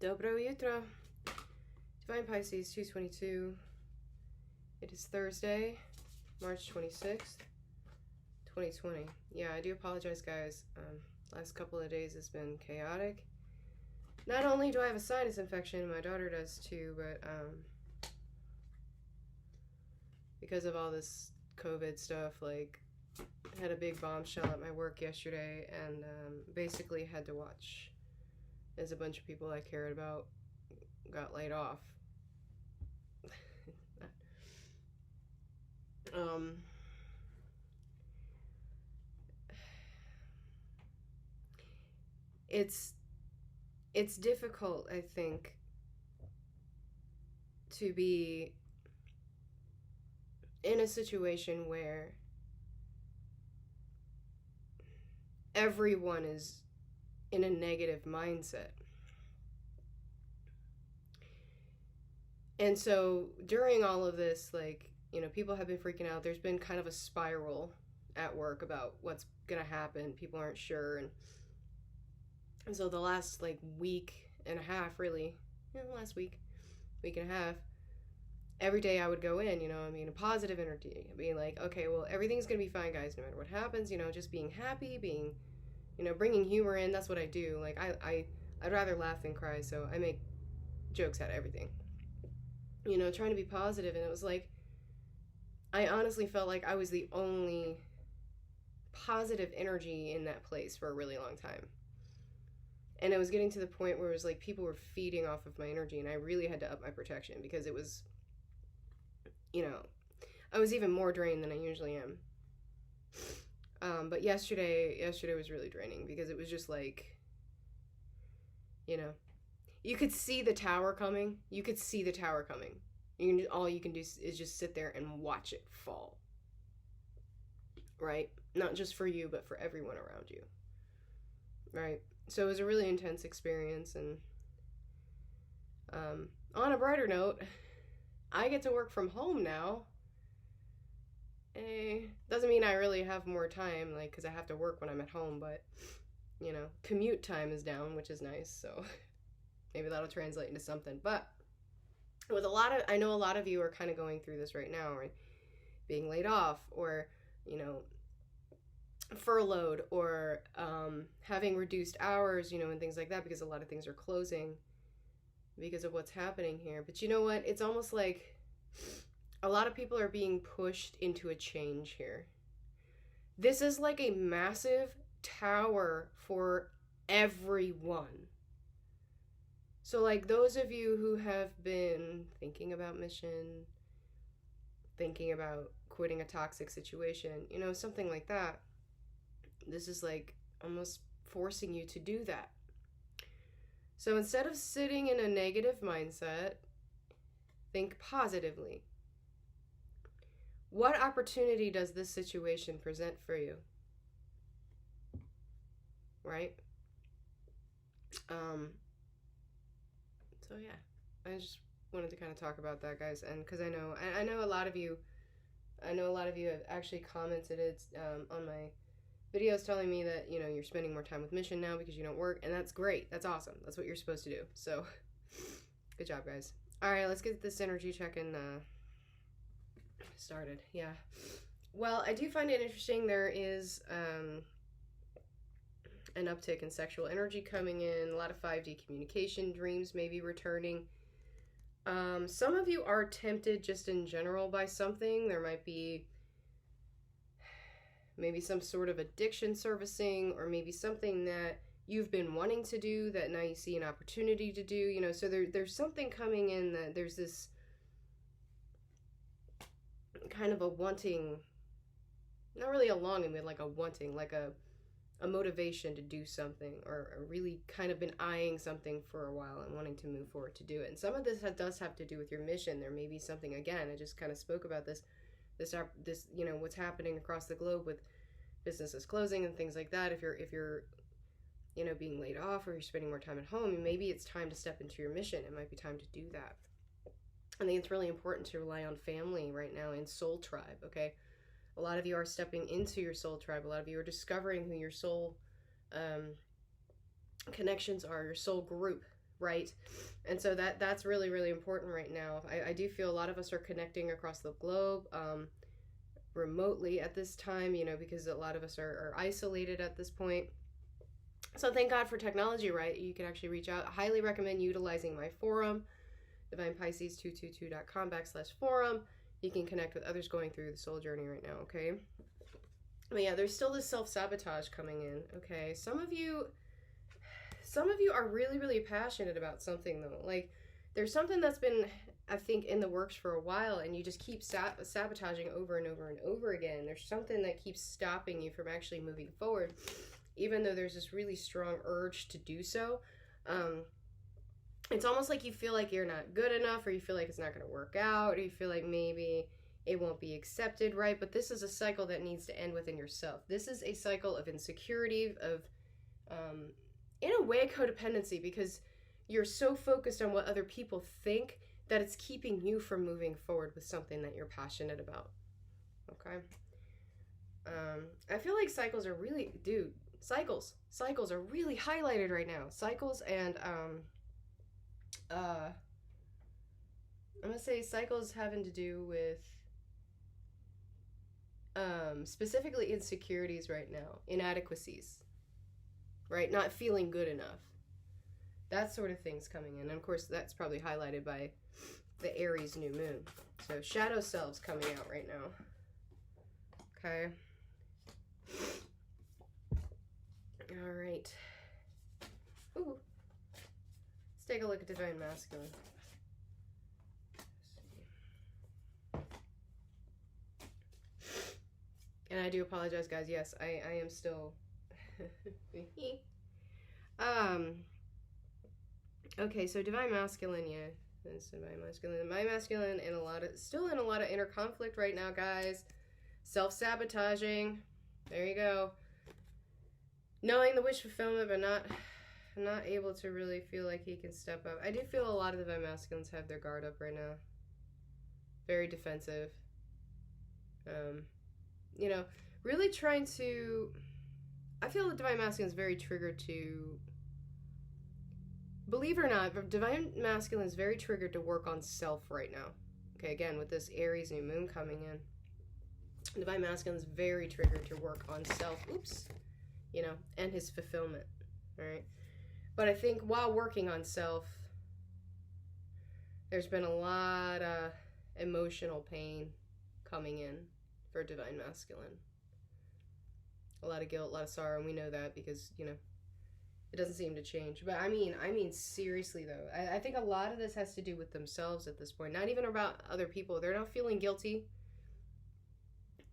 Dobro jutro. Divine Pisces 222. It is Thursday, March 26th, 2020. Yeah, I do apologize, guys. Last couple of days has been chaotic. Not only do I have a sinus infection, my daughter does too, but because of all this COVID stuff, like, I had a big bombshell at my work yesterday, and basically had to watch as a bunch of people I cared about got laid off. It's difficult, I think, to be in a situation where everyone is in a negative mindset. And so during all of this, like, you know, people have been freaking out. There's been kind of a spiral at work about what's gonna happen. People aren't sure. And so the last, like, week and a half, really, last week and a half, every day I would go in, a positive energy, being like, okay, well, everything's gonna be fine, guys, no matter what happens, just being happy, being, bringing humor in. That's what I do. Like, I'd rather laugh than cry, so I make jokes out of everything, trying to be positive. And it was like, I honestly felt like I was the only positive energy in that place for a really long time. And it was getting to the point where it was like people were feeding off of my energy, and I really had to up my protection because it was, I was even more drained than I usually am. But yesterday was really draining because it was just like, you could see the tower coming. All you can do is just sit there and watch it fall. Right? Not just for you, but for everyone around you. Right? So it was a really intense experience. And on a brighter note, I get to work from home now. Doesn't mean I really have more time, like, because I have to work when I'm at home, but, commute time is down, which is nice, so maybe that'll translate into something. But with I know a lot of you are kind of going through this right now, right? Being laid off, or, furloughed, or having reduced hours, and things like that, because a lot of things are closing because of what's happening here. But you know what? It's almost like a lot of people are being pushed into a change here. This is like a massive tower for everyone. So, like, those of you who have been thinking about mission, thinking about quitting a toxic situation, something like that, this is like almost forcing you to do that. So instead of sitting in a negative mindset, think positively. What opportunity does this situation present for you? Right? So yeah, I just wanted to kind of talk about that, guys, and because I know a lot of you have actually commented it on my videos telling me that, you're spending more time with mission now because you don't work, and that's great. That's awesome. That's what you're supposed to do. So good job, guys. All right, let's get this energy check-in started. Yeah. Well, I do find it interesting. There is an uptick in sexual energy coming in. A lot of 5D communication, dreams maybe returning. Some of you are tempted just in general by something. There might be maybe some sort of addiction servicing, or maybe something that you've been wanting to do that now you see an opportunity to do, so there's something coming in that there's this kind of a wanting, not really a longing, but like a wanting, like a motivation to do something, or really kind of been eyeing something for a while and wanting to move forward to do it. And some of this does have to do with your mission. There may be something, again, I just kind of spoke about this, what's happening across the globe with businesses closing and things like that. If you're being laid off, or you're spending more time at home, maybe it's time to step into your mission. It might be time to do that. I think it's really important to rely on family right now and soul tribe, okay? A lot of you are stepping into your soul tribe. A lot of you are discovering who your soul connections are, your soul group, right? And so that's really, really important right now. I do feel a lot of us are connecting across the globe, remotely at this time, you know, because a lot of us are isolated at this point. So thank God for technology, right? You can actually reach out. I highly recommend utilizing my forum, divinepisces222.com/forum. You can connect with others going through the soul journey right now, okay? But yeah, there's still this self-sabotage coming in, okay? Some of you are really, really passionate about something, though. Like, there's something that's been, I think, in the works for a while, and you just keep sabotaging over and over and over again. There's something that keeps stopping you from actually moving forward, even though there's this really strong urge to do so. It's almost like you feel like you're not good enough, or you feel like it's not going to work out, or you feel like maybe it won't be accepted, right? But this is a cycle that needs to end within yourself. This is a cycle of insecurity, of, in a way, codependency, because you're so focused on what other people think that it's keeping you from moving forward with something that you're passionate about, okay? I feel like cycles are really, cycles are really highlighted right now. Cycles and, I'm gonna say cycles having to do with, specifically insecurities right now, inadequacies, right? Not feeling good enough. That sort of thing's coming in. And of course, that's probably highlighted by the Aries new moon. So shadow selves coming out right now. Okay. All right. Ooh. Let's take a look at Divine Masculine. And I do apologize, guys. Yes, I am still... Okay, so Divine Masculine, yeah. That's Divine Masculine. Divine Masculine still in a lot of inner conflict right now, guys. Self-sabotaging. There you go. Knowing the wish fulfillment, but not able to really feel like he can step up. I do feel a lot of Divine Masculines have their guard up right now. Very defensive. You know, really trying to... I feel the Divine Masculine is very triggered to... Believe it or not, Divine Masculine is very triggered to work on self right now. Okay, again, with this Aries new moon coming in. Divine Masculine is very triggered to work on self. Oops. You know, and his fulfillment. Alright? But I think while working on self, there's been a lot of emotional pain coming in for Divine Masculine. A lot of guilt, a lot of sorrow, and we know that because, you know, it doesn't seem to change. But I mean seriously though, I think a lot of this has to do with themselves at this point. Not even about other people. They're not feeling guilty.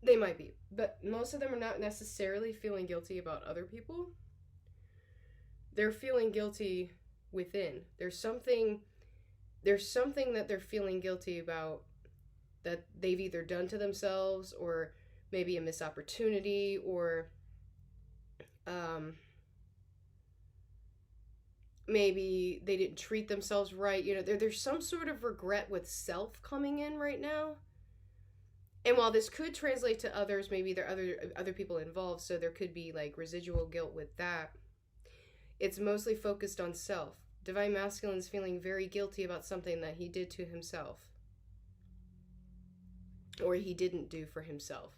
They might be, but most of them are not necessarily feeling guilty about other people. They're feeling guilty within. There's something that they're feeling guilty about that they've either done to themselves, or maybe a missed opportunity, or maybe they didn't treat themselves right. You know, there's some sort of regret with self coming in right now. And while this could translate to others, maybe there are other people involved, so there could be like residual guilt with that. It's mostly focused on self. Divine Masculine is feeling very guilty about something that he did to himself, or he didn't do for himself.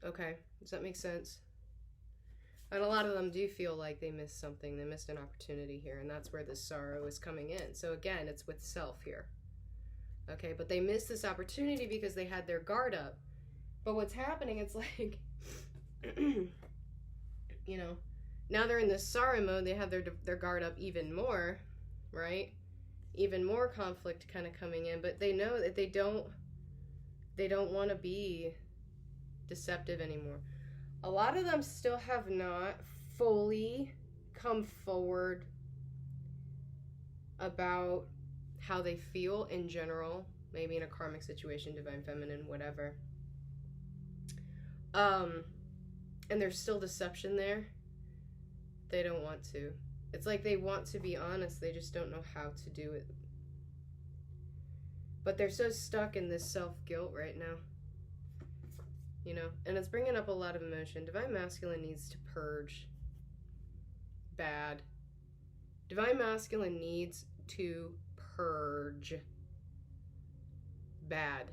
Okay, does that make sense? And a lot of them do feel like they missed something. They missed an opportunity here, and that's where this sorrow is coming in. So again, it's with self here. Okay, but they missed this opportunity because they had their guard up. But what's happening, it's like, you know, now they're in this sorrow mode. They have their guard up even more, right? Even more conflict kind of coming in. But they know that they don't want to be deceptive anymore. A lot of them still have not fully come forward about how they feel in general, maybe in a karmic situation, divine feminine, whatever. And there's still deception there. They don't want to. It's like they want to be honest, they just don't know how to do it. But they're so stuck in this self-guilt right now. You know, and it's bringing up a lot of emotion. Divine Masculine needs to purge bad Divine Masculine needs to purge. Bad.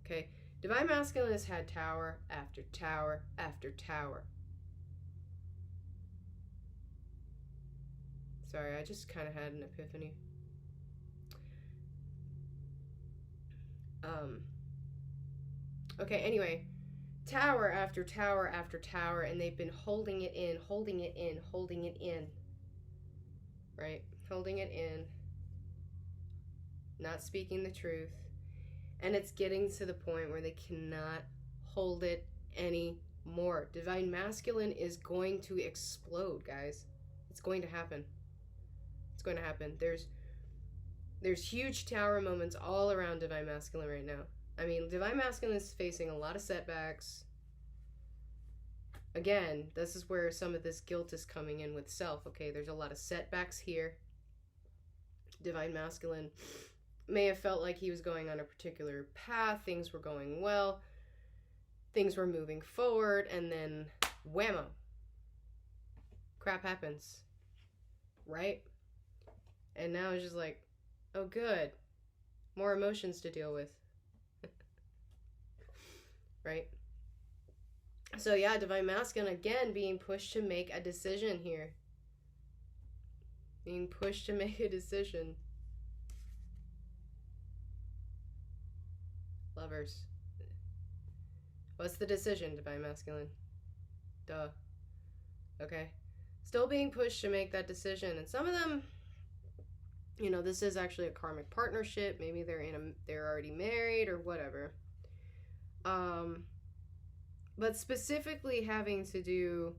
Okay? Divine Masculine has had tower after tower after tower. Sorry, I just kind of had an epiphany. Okay, anyway. Tower after tower after tower, and they've been holding it in, holding it in, holding it in. Right? Holding it in. Not speaking the truth. And it's getting to the point where they cannot hold it anymore. Divine Masculine is going to explode, guys. It's going to happen. It's going to happen. There's huge tower moments all around Divine Masculine right now. I mean, Divine Masculine is facing a lot of setbacks. Again, this is where some of this guilt is coming in with self. Okay, there's a lot of setbacks here. Divine Masculine may have felt like he was going on a particular path. Things were going well. Things were moving forward. And then, whammo. Crap happens. Right? And now it's just like, oh good. More emotions to deal with. Right? So yeah, Divine Masculine, again, being pushed to make a decision here. Being pushed to make a decision. Lovers. What's the decision, Divine Masculine? Duh. Okay. Still being pushed to make that decision. And some of them, you know, this is actually a karmic partnership. Maybe they're already married or whatever. But specifically having to do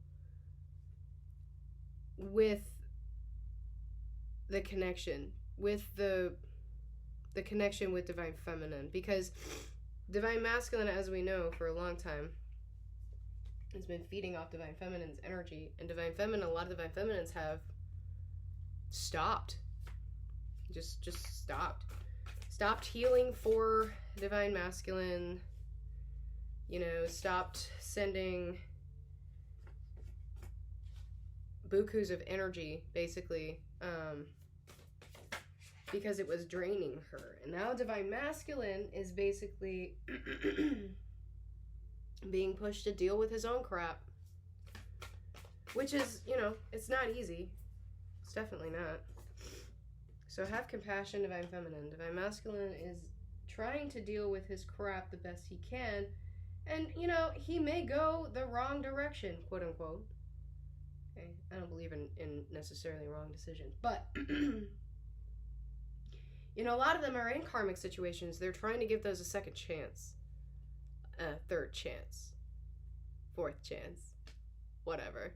with the connection, with the connection with Divine Feminine, because Divine Masculine, as we know, for a long time, has been feeding off Divine Feminine's energy, and Divine Feminine, a lot of Divine Feminines have stopped. Just stopped healing for Divine Masculine. You know, stopped sending bukus of energy, basically, because it was draining her. And now Divine Masculine is basically being pushed to deal with his own crap. Which is, you know, it's not easy. It's definitely not. So have compassion, Divine Feminine. Divine Masculine is trying to deal with his crap the best he can. And, you know, he may go the wrong direction, quote unquote. Okay, I don't believe in necessarily wrong decisions. But, you know, a lot of them are in karmic situations. They're trying to give those a second chance. A third chance. Fourth chance. Whatever.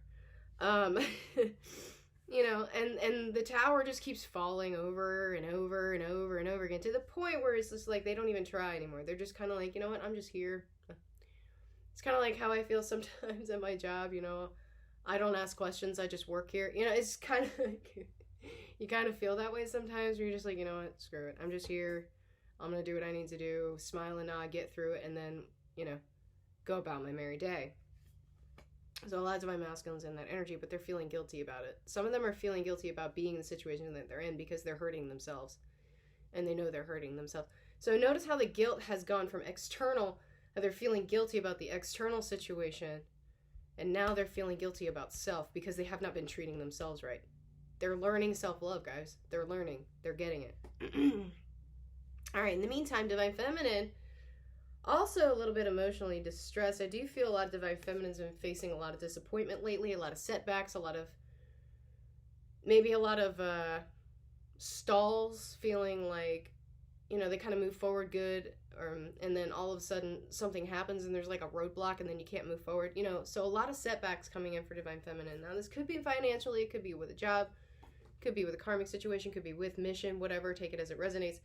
You know, and the tower just keeps falling over and over and over and over again to the point where it's just like they don't even try anymore. They're just kind of like, you know what, I'm just here. It's kind of like how I feel sometimes at my job, you know. I don't ask questions, I just work here. You know, it's kind of like, you kind of feel that way sometimes where you're just like, you know what, screw it. I'm just here. I'm going to do what I need to do, smile and nod, get through it, and then, you know, go about my merry day. So a lot of Divine Masculines in that energy, but they're feeling guilty about it. Some of them are feeling guilty about being in the situation that they're in because they're hurting themselves. And they know they're hurting themselves. So notice how the guilt has gone from external, how they're feeling guilty about the external situation, and now they're feeling guilty about self because they have not been treating themselves right. They're learning self-love, guys. They're learning. They're getting it. All right, in the meantime, Divine Feminine, also a little bit emotionally distressed. I do feel a lot of Divine Feminines have been facing a lot of disappointment lately, a lot of setbacks, maybe a lot of stalls, feeling like, you know, they kind of move forward good, and then all of a sudden something happens and there's like a roadblock and then you can't move forward, you know. So a lot of setbacks coming in for Divine Feminine. Now this could be financially, it could be with a job, could be with a karmic situation, could be with mission, whatever, take it as it resonates.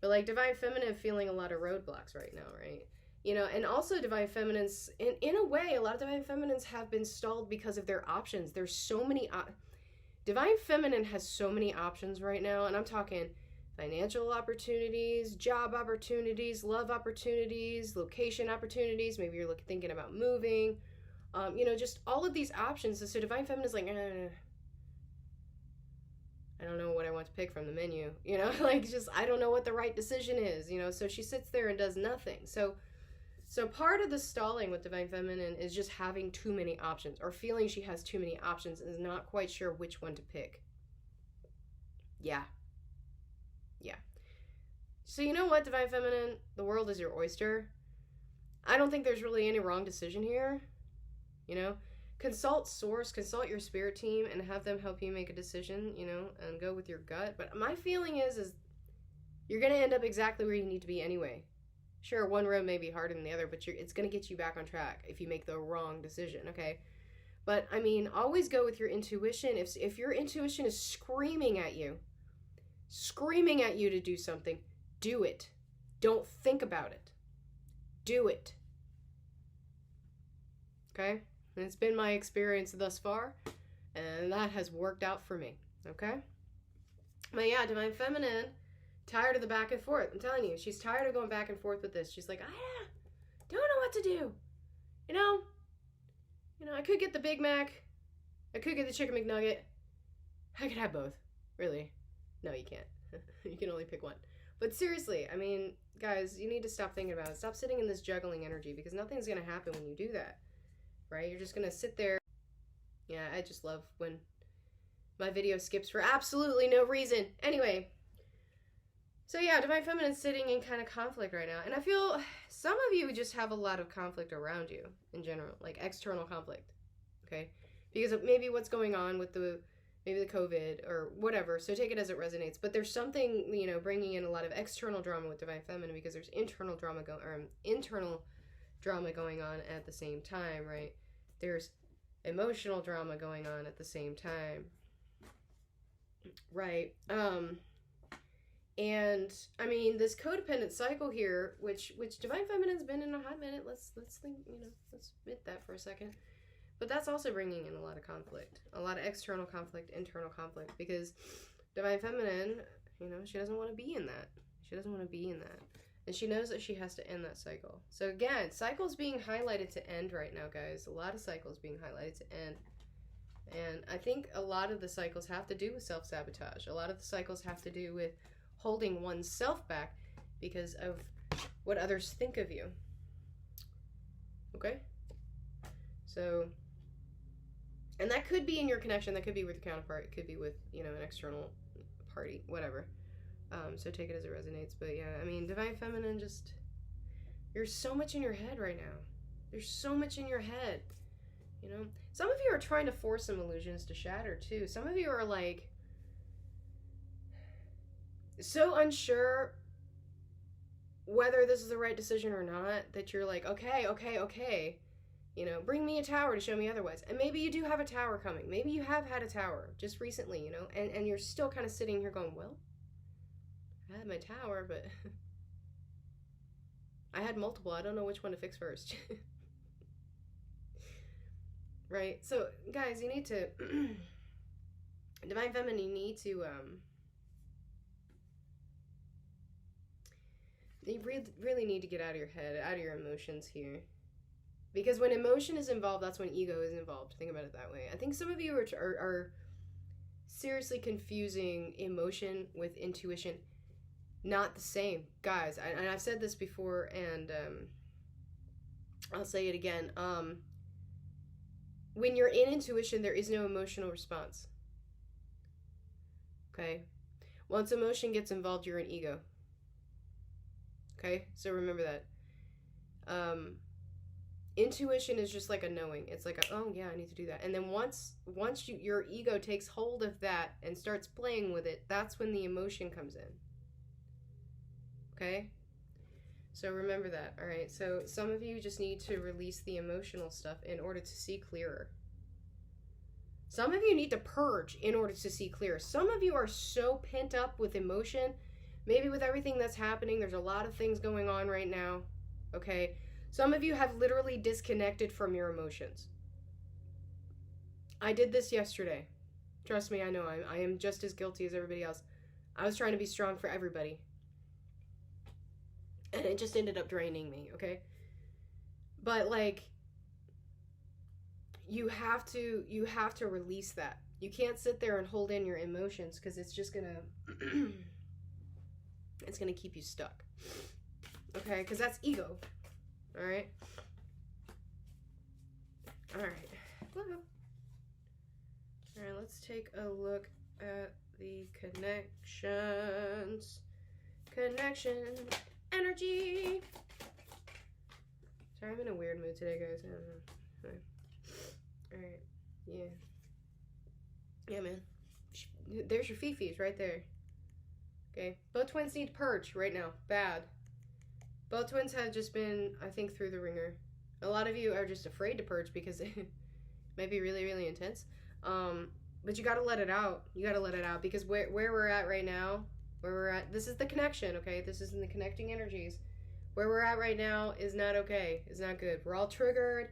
But like Divine Feminine feeling a lot of roadblocks right now, right? You know, and also Divine Feminines, in a way, a lot of Divine Feminines have been stalled because of their options. There's so many, Divine Feminine has so many options right now, and I'm talking financial opportunities, job opportunities, love opportunities, location opportunities. Maybe you're thinking about moving, you know, just all of these options. So Divine Feminine is like, pick from the menu, you know, like just, I don't know what the right decision is, you know, so she sits there and does nothing. So part of the stalling with Divine Feminine is just having too many options, or feeling she has too many options and is not quite sure which one to pick. Yeah. So you know what, Divine Feminine? The world is your oyster. I don't think there's really any wrong decision here. You know? Consult source, consult your spirit team, and have them help you make a decision, you know, and go with your gut. But my feeling is you're going to end up exactly where you need to be anyway. Sure, one road may be harder than the other, but it's going to get you back on track if you make the wrong decision, okay? But, I mean, always go with your intuition. If your intuition is screaming at you to do something, do it. Don't think about it. Do it. Okay? And it's been my experience thus far, and that has worked out for me, okay? But yeah, Divine Feminine, tired of the back and forth. I'm telling you, she's tired of going back and forth with this. She's like, I don't know what to do. You know, I could get the Big Mac. I could get the Chicken McNugget. I could have both. Really? No, you can't. You can only pick one. But seriously, I mean, guys, you need to stop thinking about it. Stop sitting in this juggling energy, because nothing's going to happen when you do that. Right? You're just going to sit there. Yeah, I just love when my video skips for absolutely no reason. Anyway. So yeah, Divine Feminine's sitting in kind of conflict right now. And I feel some of you just have a lot of conflict around you in general. Like external conflict. Okay? Because of maybe what's going on with maybe the COVID or whatever. So take it as it resonates. But there's something, you know, bringing in a lot of external drama with Divine Feminine, because there's internal drama going on at the same time, right? There's emotional drama going on at the same time, right? And I mean, this codependent cycle here, which Divine Feminine's been in a hot minute. Let's think, you know, let's admit that for a second. But that's also bringing in a lot of conflict, a lot of external conflict, internal conflict, because Divine Feminine, you know, she doesn't want to be in that. She doesn't want to be in that. And she knows that she has to end that cycle. So again, cycles being highlighted to end right now, guys. A lot of cycles being highlighted to end. And I think a lot of the cycles have to do with self-sabotage. A lot of the cycles have to do with holding oneself back because of what others think of you. Okay? So, and that could be in your connection. That could be with your counterpart. It could be with, you know, an external party, whatever. So take it as it resonates. But yeah, I mean, Divine Feminine, just, you're so much in your head right now. There's so much in your head. You know, some of you are trying to force some illusions to shatter too. Some of you are like so unsure whether this is the right decision or not, that you're like, okay, you know, bring me a tower to show me otherwise. And maybe you do have a tower coming. Maybe you have had a tower just recently, you know, and you're still kind of sitting here going, well, I had my tower, but I had multiple. I don't know which one to fix first. Right? So, guys, you need to Divine Feminine, you need to you really need to get out of your head, out of your emotions here. Because when emotion is involved, that's when ego is involved. Think about it that way. I think some of you are seriously confusing emotion with intuition. Not the same. Guys, and I've said this before, and I'll say it again. When you're in intuition, there is no emotional response. Okay? Once emotion gets involved, you're in ego. Okay? So remember that. Intuition is just like a knowing. It's like, oh yeah, I need to do that. And then once your ego takes hold of that and starts playing with it, that's when the emotion comes in. Okay? So remember that, all right? So some of you just need to release the emotional stuff in order to see clearer. Some of you need to purge in order to see clearer. Some of you are so pent up with emotion, maybe with everything that's happening. There's a lot of things going on right now, okay? Some of you have literally disconnected from your emotions. I did this yesterday. Trust me, I know. I am just as guilty as everybody else. I was trying to be strong for everybody. And it just ended up draining me, okay? But like, you have to release that. You can't sit there and hold in your emotions because it's just gonna it's gonna keep you stuck. Okay, because that's ego. All right. All right. Woo-hoo. All right. Let's take a look at the connections. Connection energy. Sorry, I'm in a weird mood today, guys. I don't know. All right. Yeah. Yeah, man. There's your fifis right there. Okay. Both twins need to purge right now. Bad. Both twins have just been, I think, through the ringer. A lot of you are just afraid to purge because it might be really, really intense. But you got to let it out. You got to let it out because where we're at right now, this is the connection, okay? This is in the connecting energies. Where we're at right now is not okay. It's not good. We're all triggered.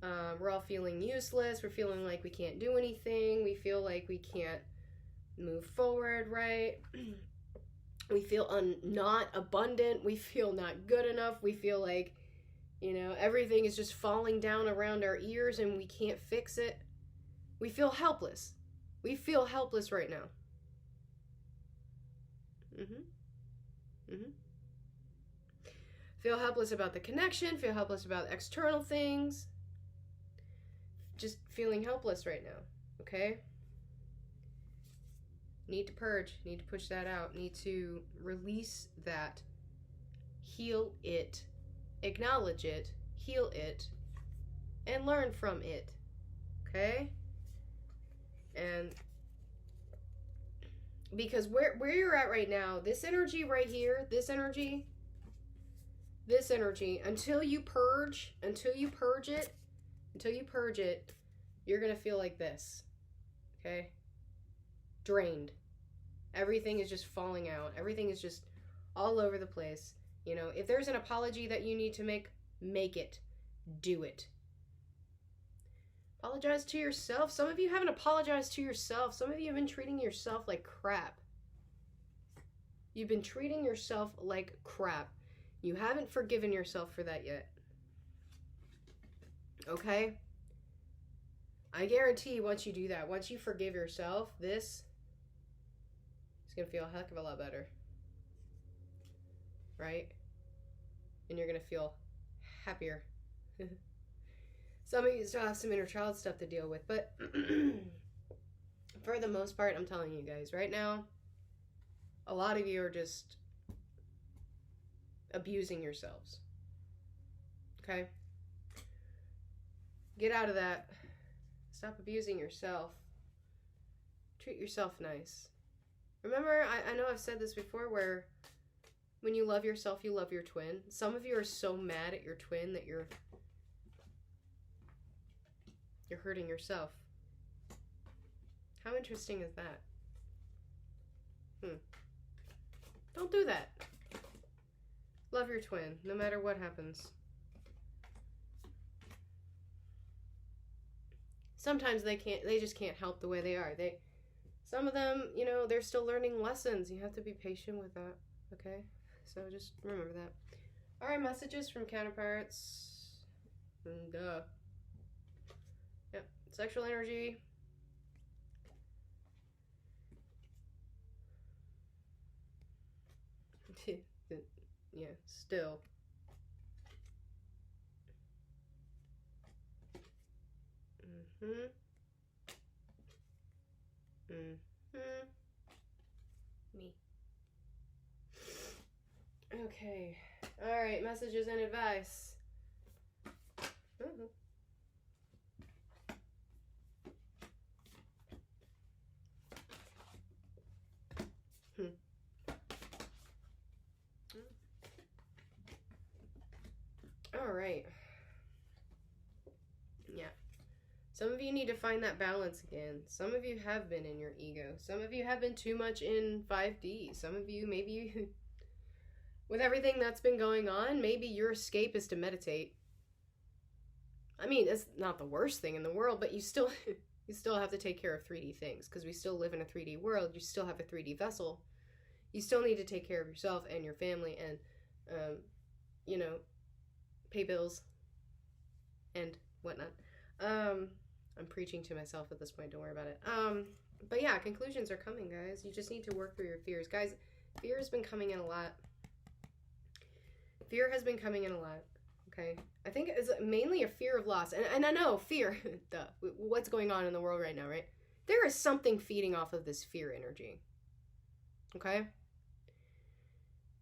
We're all feeling useless. We're feeling like we can't do anything. We feel like we can't move forward, right? We feel not abundant. We feel not good enough. We feel like, you know, everything is just falling down around our ears and we can't fix it. We feel helpless. We feel helpless right now. Feel helpless about the connection. Feel helpless about external things. Just feeling helpless right now. Okay? Need to purge. Need to push that out. Need to release that. Heal it. Acknowledge it. Heal it. And learn from it. Okay? And because where you're at right now, this energy right here, this energy, until you purge it, you're going to feel like this. Okay? Drained. Everything is just falling out. Everything is just all over the place. You know, if there's an apology that you need to make it. Do it. Apologize to yourself. Some of you haven't apologized to yourself. Some of you have been treating yourself like crap. You've been treating yourself like crap. You haven't forgiven yourself for that yet. Okay? I guarantee once you do that, once you forgive yourself, this is going to feel a heck of a lot better. Right? And you're going to feel happier. Some of you still have some inner child stuff to deal with, but for the most part, I'm telling you guys, right now, a lot of you are just abusing yourselves. Okay? Get out of that. Stop abusing yourself. Treat yourself nice. Remember, I know I've said this before, where when you love yourself, you love your twin. Some of you are so mad at your twin that you're hurting yourself. How interesting is that? Don't do that. Love your twin, no matter what happens. Sometimes they just can't help the way they are. Some of them, you know, they're still learning lessons. You have to be patient with that, okay? So just remember that. All right, messages from counterparts. Duh. Yep, sexual energy. Yeah, still. Me. Okay. All right, messages and advice. All right. Yeah. Some of you need to find that balance again. Some of you have been in your ego. Some of you have been too much in 5D. Some of you, maybe with everything that's been going on, maybe your escape is to meditate. I mean, it's not the worst thing in the world, but you still have to take care of 3D things because we still live in a 3D world. You still have a 3D vessel. You still need to take care of yourself and your family and, pay bills and whatnot. I'm preaching to myself at this point. Don't worry about it. But yeah, conclusions are coming, guys. You just need to work through your fears. Guys, fear has been coming in a lot. Fear has been coming in a lot. Okay? I think it's mainly a fear of loss. And I know, fear, duh, what's going on in the world right now, right? There is something feeding off of this fear energy. Okay?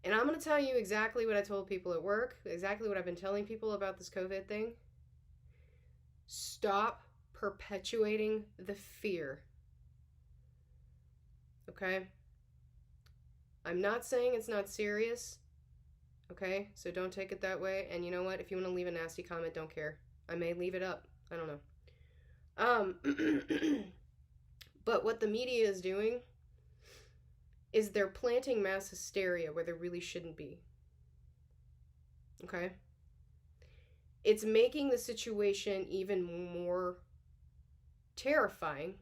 And I'm going to tell you exactly what I told people at work, exactly what I've been telling people about this COVID thing. Stop perpetuating the fear. Okay? I'm not saying it's not serious. Okay? So don't take it that way. And you know what? If you want to leave a nasty comment, don't care. I may leave it up. I don't know. But what the media is doing is they're planting mass hysteria where there really shouldn't be. Okay? It's making the situation even more terrifying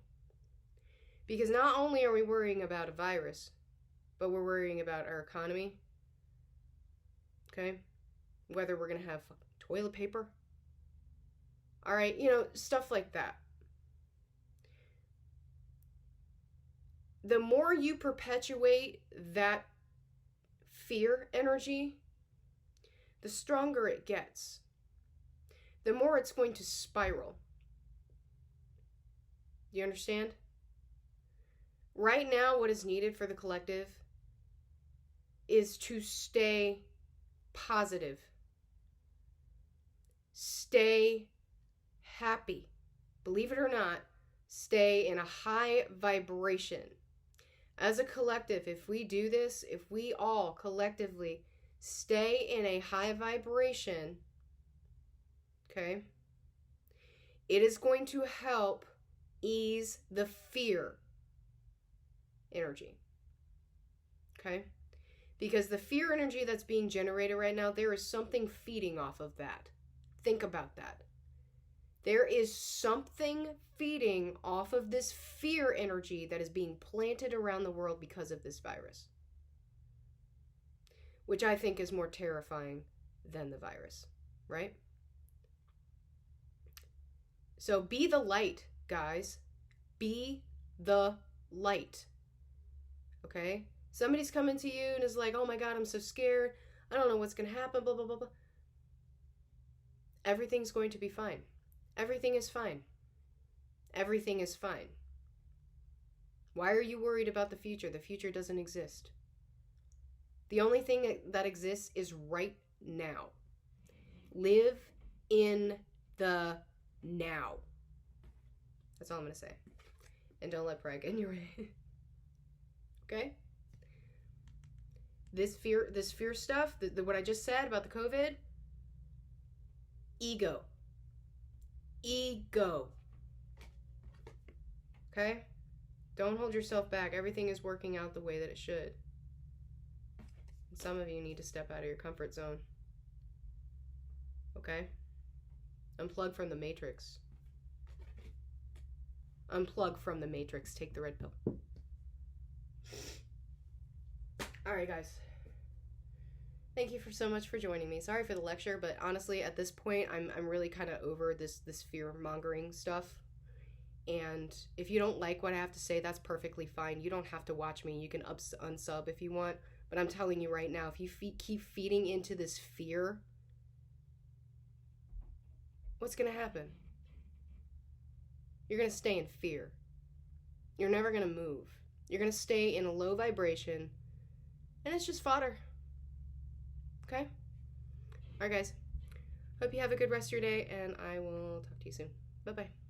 because not only are we worrying about a virus, but we're worrying about our economy. Okay? Whether we're going to have toilet paper. All right, you know, stuff like that. The more you perpetuate that fear energy, the stronger it gets. The more it's going to spiral. Do you understand? Right now, what is needed for the collective is to stay positive. Stay happy. Believe it or not, stay in a high vibration. As a collective, if we do this, if we all collectively stay in a high vibration, okay, it is going to help ease the fear energy. Okay? Because the fear energy that's being generated right now, there is something feeding off of that. Think about that. There is something feeding off of this fear energy that is being planted around the world because of this virus. Which I think is more terrifying than the virus, right? So be the light, guys. Be the light. Okay? Somebody's coming to you and is like, oh my God, I'm so scared. I don't know what's going to happen, blah, blah, blah, blah. Everything's going to be fine. Everything is fine. Everything is fine. Why are you worried about the future? The future doesn't exist. The only thing that exists is right now. Live in the now. That's all I'm going to say. And don't let pride get in your way. Okay? This fear stuff, what I just said about the COVID, ego. Ego. Okay? Don't hold yourself back. Everything is working out the way that it should. And some of you need to step out of your comfort zone. Okay? Unplug from the matrix. Unplug from the matrix. Take the red pill. Alright, guys. Thank you so much for joining me. Sorry for the lecture, but honestly, at this point, I'm really kind of over this fear-mongering stuff. And if you don't like what I have to say, that's perfectly fine. You don't have to watch me. You can unsub if you want. But I'm telling you right now, if you keep feeding into this fear, what's going to happen? You're going to stay in fear. You're never going to move. You're going to stay in a low vibration, and it's just fodder. Okay? Alright, guys. Hope you have a good rest of your day, and I will talk to you soon. Bye-bye.